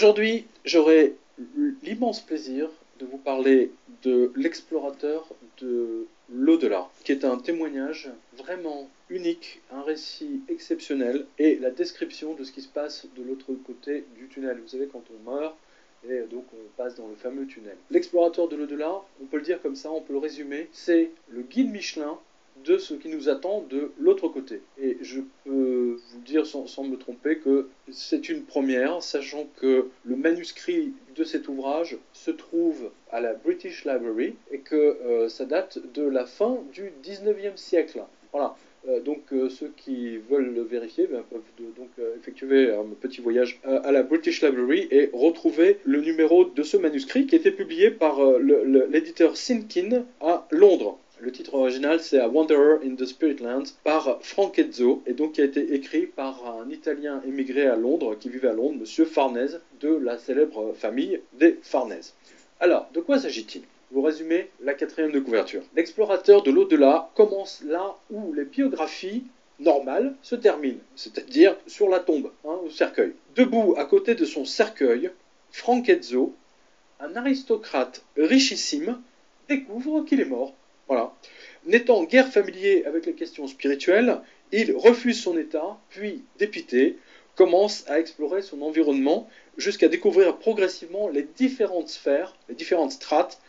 Aujourd'hui, j'aurai l'immense plaisir de vous parler de l'explorateur de l'au-delà, qui est un témoignage vraiment unique, un récit exceptionnel et la description de ce qui se passe de l'autre côté du tunnel. Vous savez, quand on meurt, et donc on passe dans le fameux tunnel. L'explorateur de l'au-delà, on peut le dire comme ça, on peut le résumer, c'est le guide Michelin de ce qui nous attend de l'autre côté. Et je peux vous dire sans me tromper que c'est une première, sachant que le manuscrit de cet ouvrage se trouve à la British Library et que ça date de la fin du 19e siècle. Voilà. Ceux qui veulent le vérifier peuvent effectuer un petit voyage à la British Library et retrouver le numéro de ce manuscrit qui a été publié par l'éditeur Sinkin à Londres. Le titre original, c'est A Wanderer in the Spirit Lands par Francesco, et donc qui a été écrit par un Italien émigré à Londres, qui vivait à Londres, Monsieur Farnèse, de la célèbre famille des Farnèse. Alors, de quoi s'agit-il ? Vous résumez la quatrième de couverture. L'explorateur de l'au-delà commence là où les biographies normales se terminent, c'est-à-dire sur la tombe, au cercueil. Debout à côté de son cercueil, Francesco, un aristocrate richissime, découvre qu'il est mort. Voilà. N'étant guère familier avec les questions spirituelles, il refuse son état, puis, dépité, commence à explorer son environnement jusqu'à découvrir progressivement les différentes sphères, les différentes strates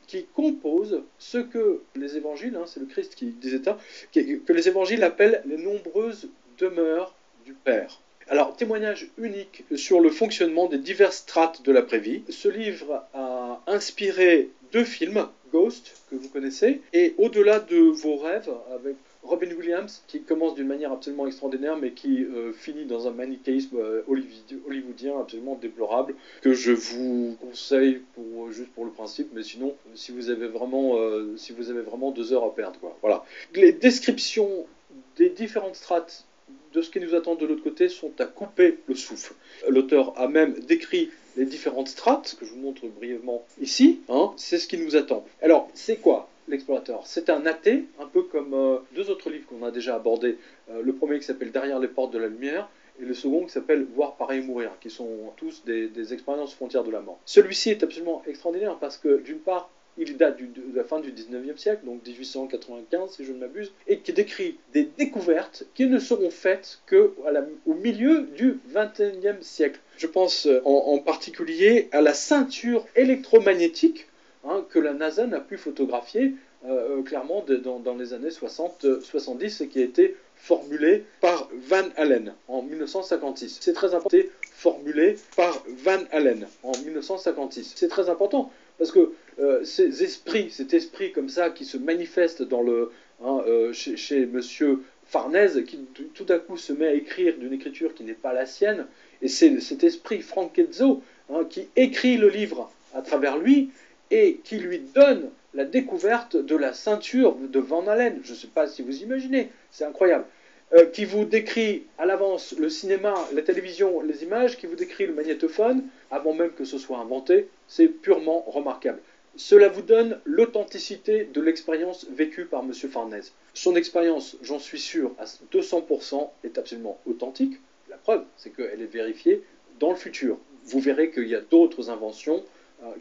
qui composent ce que les évangiles, c'est le Christ qui disait ça, que les évangiles appellent les nombreuses demeures du Père. Alors, témoignage unique sur le fonctionnement des diverses strates de l'après-vie. Ce livre a inspiré 2 films, Ghost, que vous connaissez, et Au-delà de vos rêves, avec Robin Williams, qui commence d'une manière absolument extraordinaire, mais qui finit dans un manichéisme hollywoodien absolument déplorable, que je vous conseille juste pour le principe, mais sinon, si vous avez vraiment 2 heures à perdre, quoi. Voilà. Les descriptions des différentes strates de ce qui nous attend de l'autre côté sont à couper le souffle. L'auteur a même décrit les différentes strates, que je vous montre brièvement ici, c'est ce qui nous attend. Alors, c'est quoi l'explorateur ? C'est un athée, un peu comme 2 autres livres qu'on a déjà abordés. Le premier qui s'appelle Derrière les portes de la lumière, et le second qui s'appelle Voir pareil mourir, qui sont tous des expériences frontières de la mort. Celui-ci est absolument extraordinaire parce que, d'une part, il date de la fin du 19e siècle, donc 1895 si je ne m'abuse, et qui décrit des découvertes qui ne seront faites qu'au milieu du 21e siècle. Je pense en particulier à la ceinture électromagnétique que la NASA n'a pu photographier clairement dans les années 60-70 et qui a été formulée par Van Allen en 1956. C'est très important, formulé par Van Allen en 1956. C'est très important parce que cet esprit comme ça qui se manifeste chez Monsieur Farnèse, qui tout à coup se met à écrire d'une écriture qui n'est pas la sienne, et c'est cet esprit Francesco qui écrit le livre à travers lui et qui lui donne la découverte de la ceinture de Van Allen. Je ne sais pas si vous imaginez, c'est incroyable. Qui vous décrit à l'avance le cinéma, la télévision, les images, qui vous décrit le magnétophone, avant même que ce soit inventé, c'est purement remarquable. Cela vous donne l'authenticité de l'expérience vécue par M. Farnèse. Son expérience, j'en suis sûr, à 200%, est absolument authentique. La preuve, c'est qu'elle est vérifiée dans le futur. Vous verrez qu'il y a d'autres inventions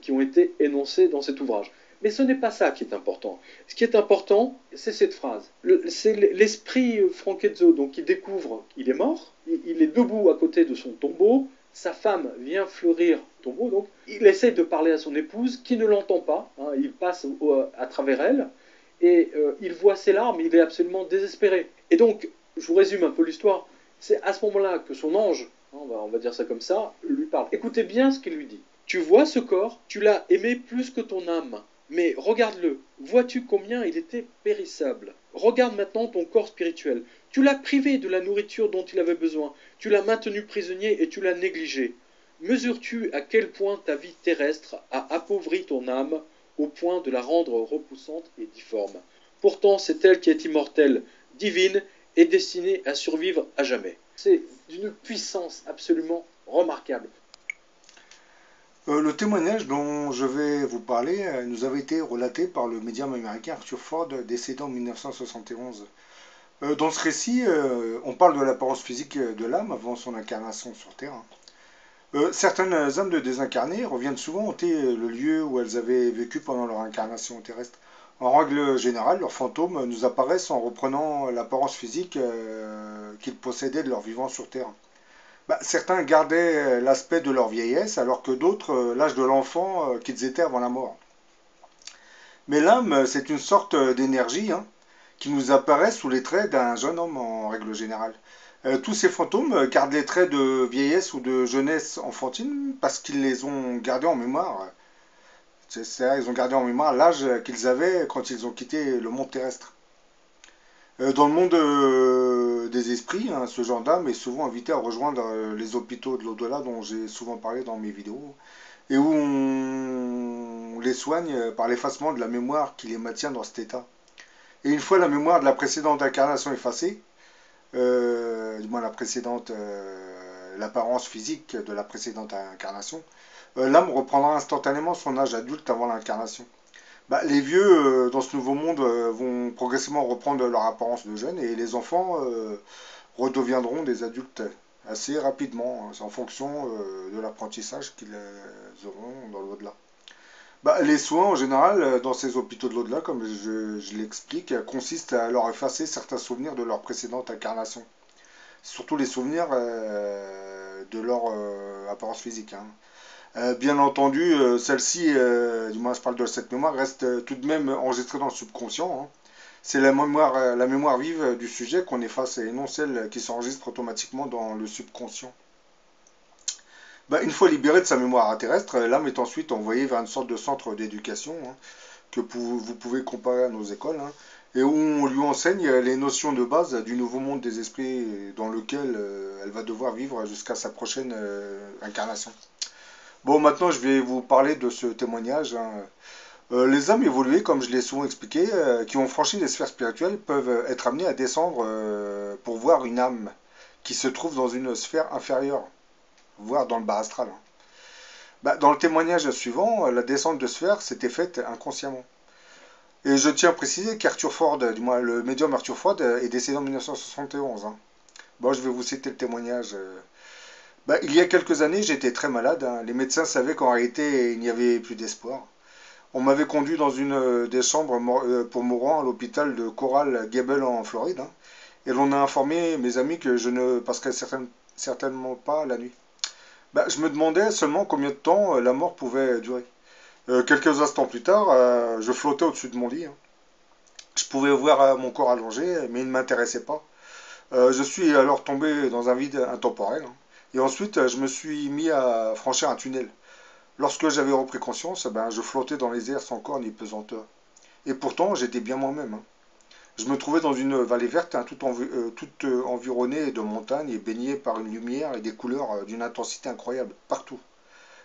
qui ont été énoncées dans cet ouvrage. Mais ce n'est pas ça qui est important. Ce qui est important, c'est cette phrase. C'est l'esprit Francesco, donc il découvre qu'il est mort, il est debout à côté de son tombeau, sa femme vient fleurir le tombeau, donc il essaie de parler à son épouse, qui ne l'entend pas, il passe à travers elle, et il voit ses larmes, il est absolument désespéré. Et donc, je vous résume un peu l'histoire, c'est à ce moment-là que son ange, on va dire ça comme ça, lui parle. Écoutez bien ce qu'il lui dit. Tu vois ce corps, tu l'as aimé plus que ton âme. Mais regarde-le, vois-tu combien il était périssable? Regarde maintenant ton corps spirituel. Tu l'as privé de la nourriture dont il avait besoin, tu l'as maintenu prisonnier et tu l'as négligé. Mesures-tu à quel point ta vie terrestre a appauvri ton âme au point de la rendre repoussante et difforme? Pourtant, c'est elle qui est immortelle, divine et destinée à survivre à jamais. C'est d'une puissance absolument remarquable. Le témoignage dont je vais vous parler nous avait été relaté par le médium américain Arthur Ford, décédé en 1971. Dans ce récit, on parle de l'apparence physique de l'âme avant son incarnation sur Terre. Certaines âmes de désincarnés reviennent souvent hanter le lieu où elles avaient vécu pendant leur incarnation terrestre. En règle générale, leurs fantômes nous apparaissent en reprenant l'apparence physique qu'ils possédaient de leur vivant sur Terre. Bah, certains gardaient l'aspect de leur vieillesse, alors que d'autres l'âge de l'enfant qu'ils étaient avant la mort. Mais l'âme, c'est une sorte d'énergie hein, qui nous apparaît sous les traits d'un jeune homme en règle générale. Tous ces fantômes gardent les traits de vieillesse ou de jeunesse enfantine parce qu'ils les ont gardés en mémoire. C'est-à-dire ils ont gardé en mémoire l'âge qu'ils avaient quand ils ont quitté le monde terrestre. Dans le monde des esprits, hein, ce genre d'âme est souvent invité à rejoindre les hôpitaux de l'au-delà dont j'ai souvent parlé dans mes vidéos, et où on les soigne par l'effacement de la mémoire qui les maintient dans cet état. Et une fois la mémoire de la précédente incarnation effacée, du moins la précédente, l'apparence physique de la précédente incarnation, l'âme reprendra instantanément son âge adulte avant l'incarnation. Bah, les vieux dans ce nouveau monde vont progressivement reprendre leur apparence de jeunes et les enfants redeviendront des adultes assez rapidement, hein, en fonction de l'apprentissage qu'ils auront dans l'au-delà. Bah, les soins en général dans ces hôpitaux de l'au-delà, comme je l'explique, consistent à leur effacer certains souvenirs de leur précédente incarnation. Surtout les souvenirs de leur apparence physique. Hein. Bien entendu, celle-ci, du moins je parle de cette mémoire, reste tout de même enregistrée dans le subconscient. Hein. C'est la mémoire vive du sujet qu'on efface et non celle qui s'enregistre automatiquement dans le subconscient. Bah, une fois libérée de sa mémoire terrestre, l'âme est ensuite envoyée vers une sorte de centre d'éducation hein, que vous pouvez comparer à nos écoles, hein, et où on lui enseigne les notions de base du nouveau monde des esprits dans lequel elle va devoir vivre jusqu'à sa prochaine incarnation. Bon, maintenant je vais vous parler de ce témoignage. Hein. Les âmes évoluées, comme je l'ai souvent expliqué, qui ont franchi les sphères spirituelles, peuvent être amenées à descendre pour voir une âme qui se trouve dans une sphère inférieure, voire dans le bas astral. Hein. Bah, dans le témoignage suivant, la descente de sphère s'était faite inconsciemment. Et je tiens à préciser qu'Arthur Ford, du moins le médium Arthur Ford, est décédé en 1971. Hein. Bon, je vais vous citer le témoignage. Bah, il y a quelques années, j'étais très malade. Hein. Les médecins savaient qu'en réalité, il n'y avait plus d'espoir. On m'avait conduit dans une des chambres pour mourants à l'hôpital de Coral Gables en Floride. Hein. Et l'on a informé mes amis que je ne passerais certainement pas la nuit. Bah, je me demandais seulement combien de temps la mort pouvait durer. Quelques instants plus tard, je flottais au-dessus de mon lit. Hein. Je pouvais voir mon corps allongé, mais il ne m'intéressait pas. Je suis alors tombé dans un vide intemporel. Hein. Et ensuite, je me suis mis à franchir un tunnel. Lorsque j'avais repris conscience, ben, je flottais dans les airs sans corps ni pesanteur. Et pourtant, j'étais bien moi-même. Hein. Je me trouvais dans une vallée verte, hein, toute environnée de montagnes et baignée par une lumière et des couleurs d'une intensité incroyable, partout.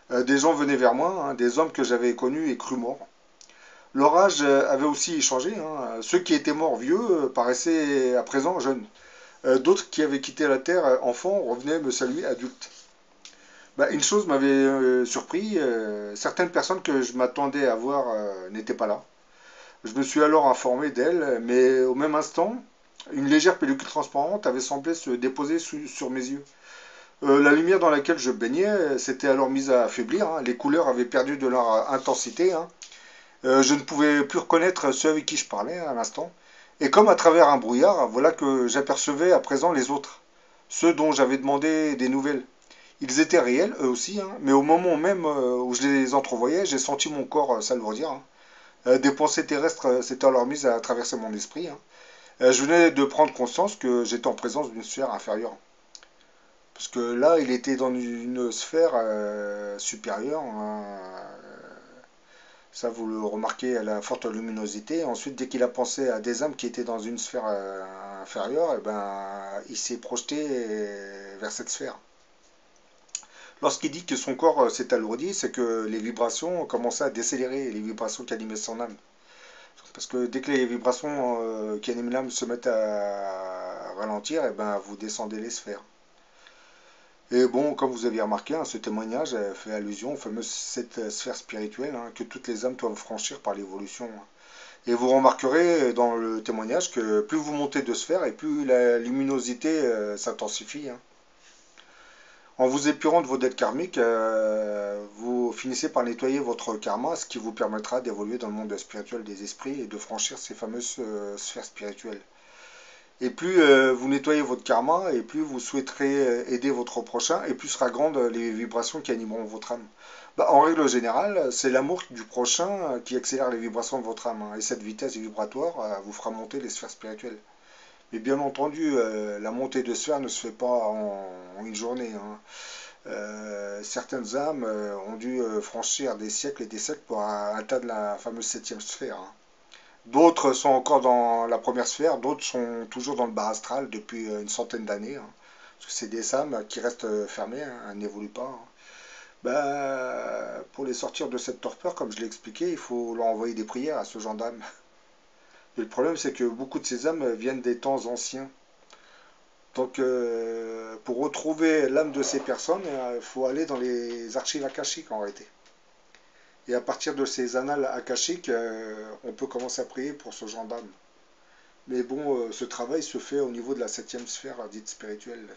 Des gens venaient vers moi, hein, des hommes que j'avais connus et crus morts. Leur âge avait aussi changé. Hein. Ceux qui étaient morts vieux paraissaient à présent jeunes. D'autres qui avaient quitté la terre enfants revenaient me saluer adultes. Bah, une chose m'avait surpris, certaines personnes que je m'attendais à voir n'étaient pas là. Je me suis alors informé d'elles, mais au même instant, une légère pellicule transparente avait semblé se déposer sur mes yeux. La lumière dans laquelle je baignais s'était alors mise à affaiblir, hein. Les couleurs avaient perdu de leur intensité. Hein. Je ne pouvais plus reconnaître ceux avec qui je parlais à l'instant. Et comme à travers un brouillard, voilà que j'apercevais à présent les autres, ceux dont j'avais demandé des nouvelles. Ils étaient réels, eux aussi, hein, mais au moment même où je les entrevoyais, j'ai senti mon corps s'alourdir. Hein. Des pensées terrestres s'étaient alors mises à traverser mon esprit. Hein. Je venais de prendre conscience que j'étais en présence d'une sphère inférieure. Parce que là, il était dans une sphère supérieure. Hein. Ça, vous le remarquez à la forte luminosité. Ensuite, dès qu'il a pensé à des âmes qui étaient dans une sphère inférieure, eh ben, il s'est projeté vers cette sphère. Lorsqu'il dit que son corps s'est alourdi, c'est que les vibrations ont commencé à décélérer, les vibrations qui animaient son âme. Parce que dès que les vibrations qui animent l'âme se mettent à ralentir, eh ben, vous descendez les sphères. Et bon, comme vous aviez remarqué, hein, ce témoignage fait allusion aux fameuses 7 sphères spirituelles hein, que toutes les âmes doivent franchir par l'évolution. Hein. Et vous remarquerez dans le témoignage que plus vous montez de sphères et plus la luminosité s'intensifie. Hein. En vous épurant de vos dettes karmiques, vous finissez par nettoyer votre karma, ce qui vous permettra d'évoluer dans le monde spirituel des esprits et de franchir ces fameuses sphères spirituelles. Et plus vous nettoyez votre karma, et plus vous souhaiterez aider votre prochain, et plus sera grande les vibrations qui animeront votre âme. Bah, en règle générale, c'est l'amour du prochain qui accélère les vibrations de votre âme, hein, et cette vitesse vibratoire vous fera monter les sphères spirituelles. Mais bien entendu, la montée de sphères ne se fait pas en une journée, hein. Certaines âmes ont dû franchir des siècles et des siècles pour atteindre la fameuse septième sphère, hein. D'autres sont encore dans la première sphère, d'autres sont toujours dans le bas astral depuis une centaine d'années, hein. Parce que c'est des âmes qui restent fermées, hein, elles n'évoluent pas, hein. Pour les sortir de cette torpeur, comme je l'ai expliqué, il faut leur envoyer des prières à ce genre d'âmes. Et le problème, c'est que beaucoup de ces âmes viennent des temps anciens. Donc, pour retrouver l'âme de ces personnes, il faut aller dans les archives akashiques en réalité. Et à partir de ces annales akashiques, on peut commencer à prier pour ce genre d'âme. Mais bon, ce travail se fait au niveau de la septième sphère dite spirituelle.